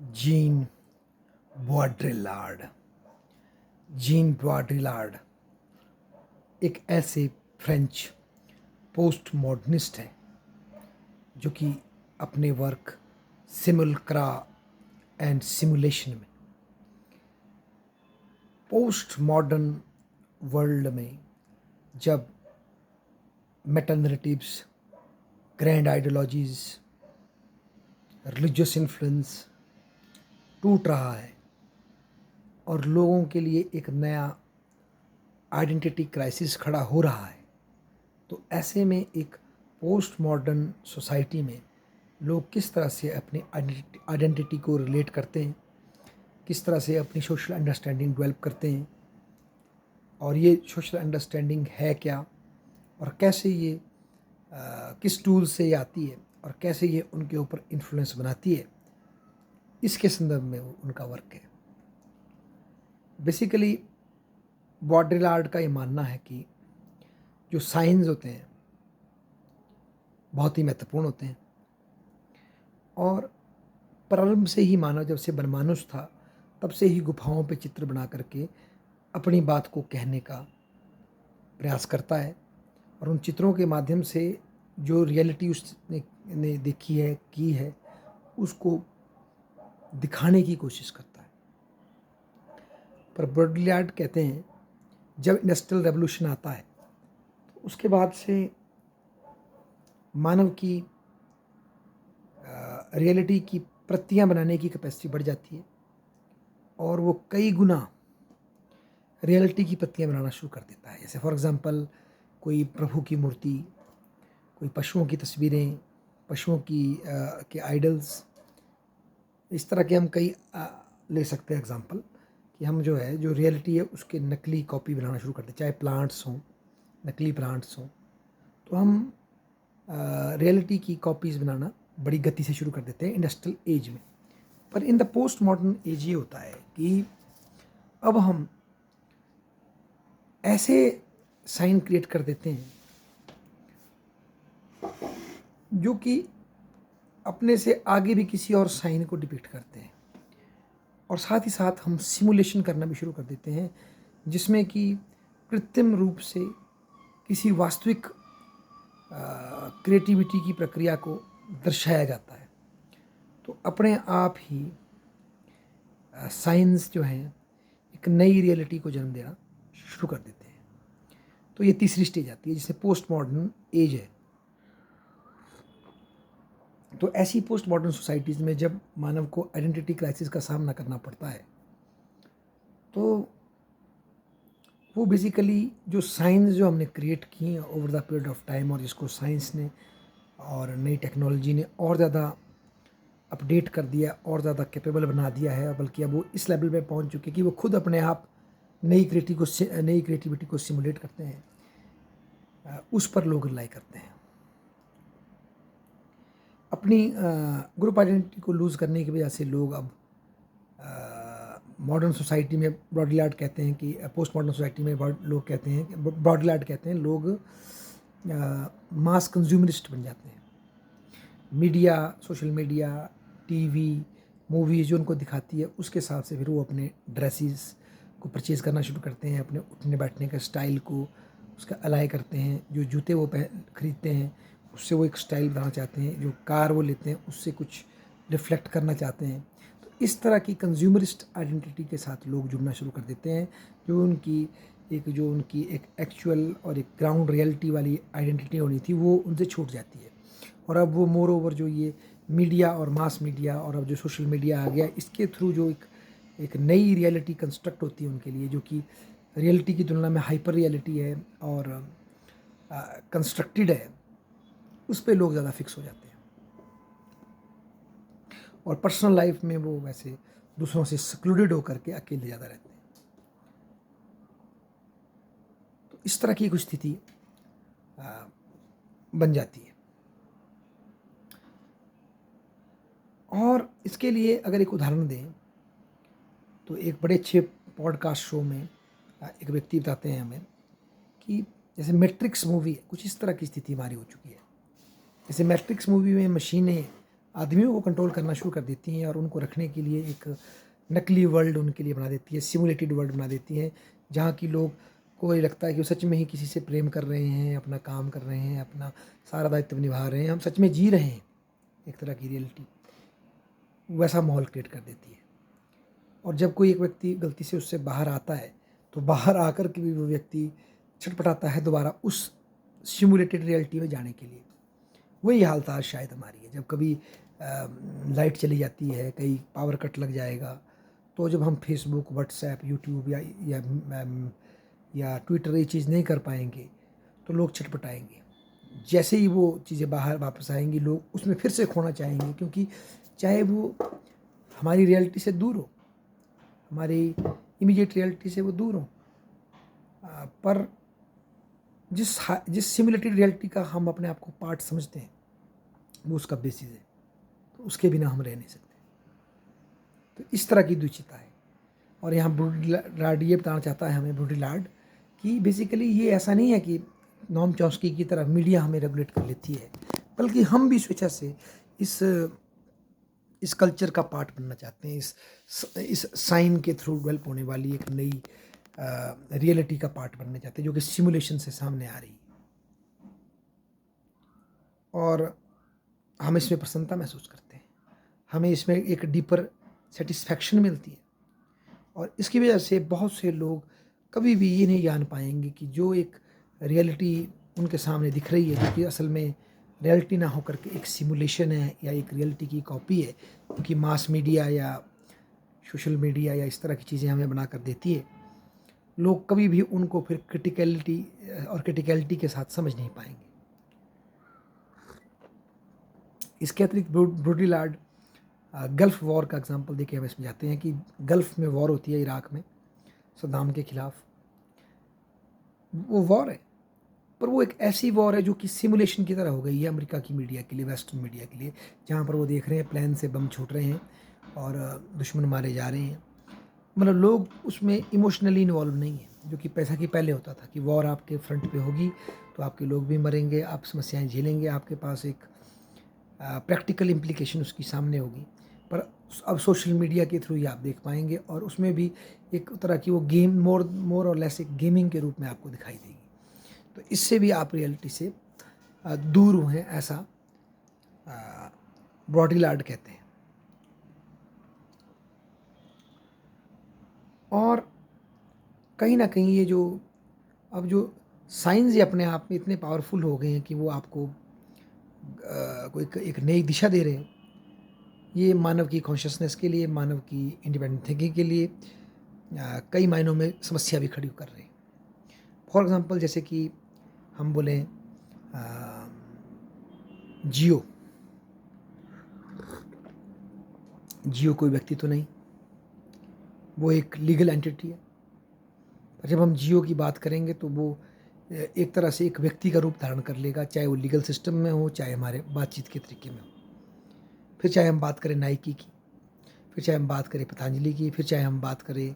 Gene बॉड्रिलार्ड। Gene बॉड्रिलार्ड एक ऐसे French post modernist हैं जो कि अपने वर्क सिमुलक्रा एंड सिमुलेशन में पोस्ट मॉडर्न वर्ल्ड में जब Meta narratives, grand ideologies, religious influence टूट रहा है और लोगों के लिए एक नया आइडेंटिटी क्राइसिस खड़ा हो रहा है, तो ऐसे में एक पोस्ट मॉडर्न सोसाइटी में लोग किस तरह से अपनी आइडेंटिटी को रिलेट करते हैं, किस तरह से अपनी सोशल अंडरस्टैंडिंग डेवलप करते हैं और ये सोशल अंडरस्टैंडिंग है क्या और कैसे ये किस टूल से ये आती है और कैसे ये उनके ऊपर इन्फ्लुएंस बनाती है, इसके संदर्भ में वो उनका वर्क है। बेसिकली बॉड्रिलार्ड का ये मानना है कि जो साइंस होते हैं बहुत ही महत्वपूर्ण होते हैं और प्रारंभ से ही मानव जब से बनमानुष था तब से ही गुफाओं पे चित्र बना करके अपनी बात को कहने का प्रयास करता है और उन चित्रों के माध्यम से जो रियलिटी उसने देखी है की है उसको दिखाने की कोशिश करता है। पर बॉड्रिलार्ड कहते हैं जब इंडस्ट्रियल रेवोल्यूशन आता है तो उसके बाद से मानव की रियलिटी की प्रतियां बनाने की कैपेसिटी बढ़ जाती है और वो कई गुना रियलिटी की प्रतियां बनाना शुरू कर देता है। जैसे फॉर एग्जांपल कोई प्रभु की मूर्ति, कोई पशुओं की तस्वीरें, पशुओं की के आइडल्स, इस तरह के हम कई ले सकते हैं एग्जांपल कि हम जो है जो रियलिटी है उसके नकली कॉपी बनाना शुरू करते हैं, चाहे प्लांट्स हों, नकली प्लांट्स हों, तो हम रियलिटी की कॉपीज़ बनाना बड़ी गति से शुरू कर देते हैं इंडस्ट्रियल एज में। पर in the post modern age ये होता है कि अब हम ऐसे साइन क्रिएट कर देते हैं जो कि अपने से आगे भी किसी और साइन को डिपिक्ट करते हैं और साथ ही साथ हम सिमुलेशन करना भी शुरू कर देते हैं जिसमें कि कृत्रिम रूप से किसी वास्तविक क्रिएटिविटी की प्रक्रिया को दर्शाया जाता है। तो अपने आप ही साइंस जो है एक नई रियलिटी को जन्म देना शुरू कर देते हैं। तो ये तीसरी स्टेज आती है जिसे पोस्ट मॉडर्न एज है। तो ऐसी पोस्ट मॉडर्न सोसाइटीज़ में जब मानव को आइडेंटिटी क्राइसिस का सामना करना पड़ता है तो वो बेसिकली जो साइंस जो हमने क्रिएट किए हैं over the period of time और जिसको साइंस ने और नई टेक्नोलॉजी ने और ज़्यादा अपडेट कर दिया और ज़्यादा कैपेबल बना दिया है, बल्कि अब वो इस लेवल पे पहुंच चुके हैं कि वो खुद अपने आप नई क्रिएटिविटी को सिमुलेट करते हैं, उस पर लोग रिलाई करते हैं। अपनी ग्रुप आइडेंटिटी को लूज़ करने की वजह से लोग अब मॉडर्न सोसाइटी में बॉड्रिलार्ड कहते हैं कि पोस्ट मॉडर्न सोसाइटी में लोग कहते हैं, बॉड्रिलार्ड कहते हैं, लोग मास कंज्यूमरिस्ट बन जाते हैं। Media, social media, TV, movies जो उनको दिखाती है उसके हिसाब से फिर वो अपने ड्रेसेस को परचेज़ करना शुरू करते हैं, अपने उठने बैठने का स्टाइल को उसका अलाइ करते हैं, जो जूते वो खरीदते हैं उससे वो एक स्टाइल बनाना चाहते हैं, जो कार वो लेते हैं उससे कुछ रिफ्लेक्ट करना चाहते हैं। तो इस तरह की कंज्यूमरिस्ट आइडेंटिटी के साथ लोग जुड़ना शुरू कर देते हैं, जो उनकी एक एक्चुअल और एक ग्राउंड रियलिटी वाली आइडेंटिटी होनी थी वो उनसे छूट जाती है। और अब वो मोर ओवर जो ये मीडिया और मास मीडिया और अब जो सोशल मीडिया आ गया, इसके थ्रू जो एक नई रियलिटी कंस्ट्रक्ट होती है उनके लिए, जो कि रियलिटी की तुलना में हाइपर रियलिटी है और कंस्ट्रक्टेड है, उस पर लोग ज़्यादा फिक्स हो जाते हैं और पर्सनल लाइफ में वो वैसे दूसरों से सक्लूडेड होकर के अकेले ज़्यादा रहते हैं। तो इस तरह की एक स्थिति बन जाती है। और इसके लिए अगर एक उदाहरण दें तो एक बड़े अच्छे पॉडकास्ट शो में एक व्यक्ति बताते हैं हमें कि जैसे मैट्रिक्स मूवी, कुछ इस तरह की स्थिति हमारी हो चुकी है। जैसे मैट्रिक्स मूवी में मशीनें आदमियों को कंट्रोल करना शुरू कर देती हैं और उनको रखने के लिए एक नकली वर्ल्ड उनके लिए बना देती है, सिमुलेटेड वर्ल्ड बना देती हैं, जहाँ की लोग को ये लगता है कि वो सच में ही किसी से प्रेम कर रहे हैं, अपना काम कर रहे हैं, अपना सारा दायित्व निभा रहे हैं, हम सच में जी रहे हैं, एक तरह की रियलिटी वैसा माहौल क्रिएट कर देती है। और जब कोई एक व्यक्ति गलती से उससे बाहर आता है तो बाहर आकर के भी वो व्यक्ति छटपटाता है दोबारा उस सिमुलेटेड रियलिटी में जाने के लिए। वही हालत आज शायद हमारी है। जब कभी लाइट चली जाती है, कहीं पावर कट लग जाएगा, तो जब हम फेसबुक, व्हाट्सएप, यूट्यूब या ट्विटर ये चीज़ नहीं कर पाएंगे तो लोग छटपटाएंगे। जैसे ही वो चीज़ें बाहर वापस आएंगी, लोग उसमें फिर से खोना चाहेंगे, क्योंकि चाहे वो हमारी रियलिटी से दूर हो, हमारी इमीडिएट रियलिटी से वो दूर हो, पर जिस सिमुलेटेड रियलिटी का हम अपने आप को पार्ट समझते हैं वो उसका बेसिस है, तो उसके बिना हम रह नहीं सकते। तो इस तरह की दुचिता है। और यहाँ ब्रूडिलार्ड ये बताना चाहता है हमें, ब्रूडिलार्ड, कि बेसिकली ये ऐसा नहीं है कि नोम चॉम्स्की की तरह मीडिया हमें रेगुलेट कर लेती है, बल्कि हम भी स्वेच्छा से इस कल्चर का पार्ट बनना चाहते हैं, इस साइन के थ्रू डेवलप होने वाली एक नई रियलिटी का पार्ट बनना चाहते हैं, जो कि सिमुलेशन से सामने आ रही है। और हम इसमें प्रसन्नता महसूस करते हैं, हमें इसमें एक डीपर सेटिस्फैक्शन मिलती है। और इसकी वजह से बहुत से लोग कभी भी ये नहीं जान पाएंगे कि जो एक रियलिटी उनके सामने दिख रही है, जो कि असल में रियलिटी ना होकर के एक सिमुलेशन है या एक रियलिटी की कॉपी है, क्योंकि मास मीडिया या सोशल मीडिया या इस तरह की चीज़ें हमें बना कर देती है, लोग कभी भी उनको फिर क्रिटिकलिटी के साथ समझ नहीं पाएंगे। इसके अतिरिक्त ब्रूडिलार्ड गल्फ़ वॉर का एग्जांपल देके हम इसमें जाते हैं कि गल्फ़ में वॉर होती है इराक में सद्दाम के ख़िलाफ़। वो वॉर है, पर वो एक ऐसी वॉर है जो कि सिमुलेशन की तरह हो गई है अमेरिका की मीडिया के लिए, वेस्टर्न मीडिया के लिए, जहाँ पर वो देख रहे हैं प्लेन से बम छूट रहे हैं और दुश्मन मारे जा रहे हैं। मतलब लोग उसमें इमोशनली इन्वॉल्व नहीं है, जो कि पैसा की पहले होता था कि वॉर आपके फ्रंट पे होगी तो आपके लोग भी मरेंगे, आप समस्याएं झेलेंगे, आपके पास एक प्रैक्टिकल इम्प्लीकेशन उसकी सामने होगी। पर अब सोशल मीडिया के थ्रू ही आप देख पाएंगे, और उसमें भी एक तरह की वो गेम मोर और लेस एक गेमिंग के रूप में आपको दिखाई देगी। तो इससे भी आप रियलिटी से दूर हुए, ऐसा ब्रॉडिलार्ड कहते हैं। और कहीं ना कहीं ये जो अब जो साइंस अपने आप में इतने पावरफुल हो गए हैं कि वो आपको कोई एक नई दिशा दे रहे हैं। ये मानव की कॉन्शियसनेस के लिए, मानव की इंडिपेंडेंट थिंकिंग के लिए कई मायनों में समस्या भी खड़ी कर रहे हैं। फॉर एग्ज़ाम्पल, जैसे कि हम बोलें जियो कोई व्यक्ति तो नहीं, वो एक लीगल एंटिटी है। पर जब हम जियो की बात करेंगे तो वो एक तरह से एक व्यक्ति का रूप धारण कर लेगा, चाहे वो लीगल सिस्टम में हो, चाहे हमारे बातचीत के तरीके में हो। फिर चाहे हम बात करें नाइकी की, फिर चाहे हम बात करें पतंजलि की, फिर चाहे हम बात करें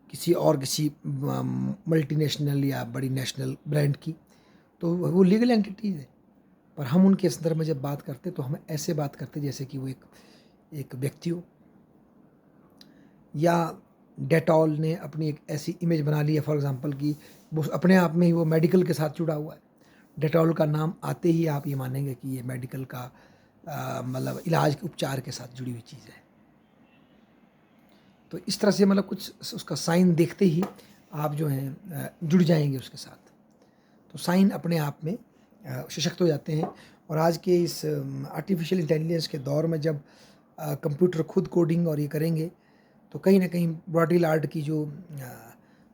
किसी मल्टीनेशनल या बड़ी नेशनल ब्रांड की, तो वो लीगल एंटिटीज़ है। पर हम उनके संदर्भ में जब बात करते तो हम ऐसे बात करते जैसे कि वो एक व्यक्ति हो। या डेटॉल ने अपनी एक ऐसी इमेज बना ली है, फॉर एग्जांपल, कि वो अपने आप में ही वो मेडिकल के साथ जुड़ा हुआ है। डेटॉल का नाम आते ही आप ये मानेंगे कि ये मेडिकल का मतलब इलाज उपचार के साथ जुड़ी हुई चीज़ है। तो इस तरह से मतलब कुछ उसका साइन देखते ही आप जो हैं जुड़ जाएंगे उसके साथ। तो साइन अपने आप में सशक्त हो जाते हैं। और आज के इस आर्टिफिशियल इंटेलिजेंस के दौर में जब कंप्यूटर खुद कोडिंग और ये करेंगे, तो कहीं ना कहीं ब्रॉडिलार्ड की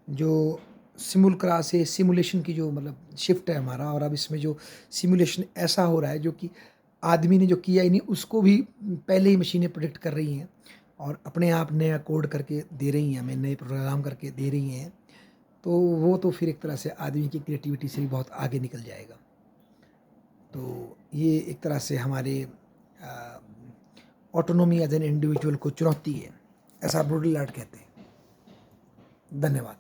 जो सिमुलक्रा से सिमुलेशन की जो मतलब शिफ्ट है हमारा, और अब इसमें जो सिमुलेशन ऐसा हो रहा है जो कि आदमी ने जो किया ही नहीं उसको भी पहले ही मशीनें प्रोडिक्ट कर रही हैं और अपने आप नया कोड करके दे रही हैं, हमें नए प्रोग्राम करके दे रही हैं। तो वो तो फिर एक तरह से आदमी की क्रिएटिविटी से भी बहुत आगे निकल जाएगा। तो ये एक तरह से हमारे ऑटोनॉमी एज एन इंडिविजुअल को चुनौती है, ऐसा ब्रूडिलार्ड कहते हैं। धन्यवाद।